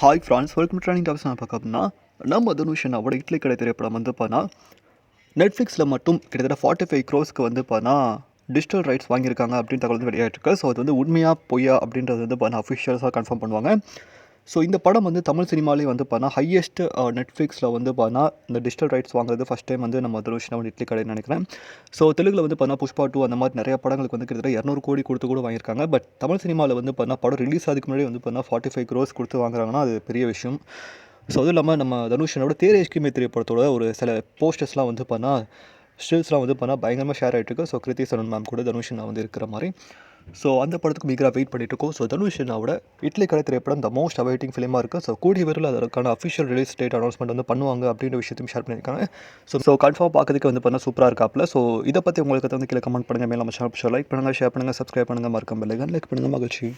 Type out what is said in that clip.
Hi France welcome training tops நான் பார்க்க அப்படின்னா நம்ம தனுஷ் அண்ணாவோட இட்லி கடை திரைப்படம் வந்து பார்த்தா நெட்ஃப்ளிக்ஸில் மட்டும் கிட்டத்தட்ட 45 க்ரோஸ்க்கு வந்து பார்த்தா டிஜிட்டல் ரைட்ஸ் வாங்கியிருக்காங்க அப்படின்னு தகவல் வந்து வெளியாகிருக்கு. ஸோ அது வந்து உண்மையாக பொய்யா அப்படின்றது வந்து பார்த்தா அஃபிஷியல்ஸாக கன்ஃபார்ம் பண்ணுவாங்க. ஸோ இந்த படம் வந்து தமிழ் சினிமாலே வந்து பார்த்தா ஹையஸ்ட் நெட்ஃப்ளிக்ஸில் வந்து பார்த்தா இந்த டிஜிட்டல் ரைட்ஸ் வாங்குறது ஃபஸ்ட் டைம் வந்து நம்ம தனுஷ் அண்ணாவோட இட்லி கடைன்னு நினைக்கிறேன். ஸோ தெலுங்கில் வந்து பார்த்தா புஷ்பா 2 அந்த மாதிரி நிறைய படங்களுக்கு வந்து கிட்டத்தட்ட 200 கோடி கொடுத்து கூட வாங்கியிருக்காங்க. பட் தமிழ் சினிமாவில் வந்து பார்த்தா படம் ரிலீஸ் ஆகிறதுக்கு முன்னாடி வந்து பார்த்தா 45 க்ரோஸ் கொடுத்து வாங்குறாங்கன்னா அது பெரிய விஷயம். ஸோ அதுவும் இல்லாமல் நம்ம தனுஷனோட தேரே இஷ்க் மே தெரே படத்தோட ஒரு சில போஸ்டர்ஸ்லாம் வந்து பார்த்தா ஸ்டில்ஸ்லாம் வந்து பார்த்தா பயங்கரமாக ஷேர் ஆகிட்டுருக்கு. ஸோ கிருத்தி சரன் மேம் கூட தனுஷனா வந்து இருக்கிற மாதிரி. ஸோ அந்த படத்துக்கு மிக வெயிட் பண்ணிட்டு இருக்கோம். ஸோ தனுஷனாவோட இட்லி கடை திரைப்படம் த மோஸ்ட் அவைட்டிங் ஃபிலிமாக இருக்குது. ஸோ கூடிய விரைவில் அதற்கான அஃபிஷியல் ரிலீஸ் டேட் அனௌன்ஸ்மெண்ட் வந்து பண்ணுவாங்க அப்படின்ற விஷயத்தையும் ஷேர் பண்ணியிருக்காங்க. ஸோ கன்ஃபார்ம் பார்க்கறதுக்கு வந்து பார்த்தா சூப்பராக இருக்காப்புல. ஸோ இதை பற்றி உங்களுக்கு வந்து கீழே கமெண்ட் பண்ணுங்கள். மேலே நம்ம ஷேர் லைக் பண்ணுங்கள், ஷேர் பண்ணுங்கள், சப்ஸ்கிரைப் பண்ணுங்கள், மறக்காம பெல் ஐகான் லைக் பண்ணுங்கள். மகிழ்ச்சி.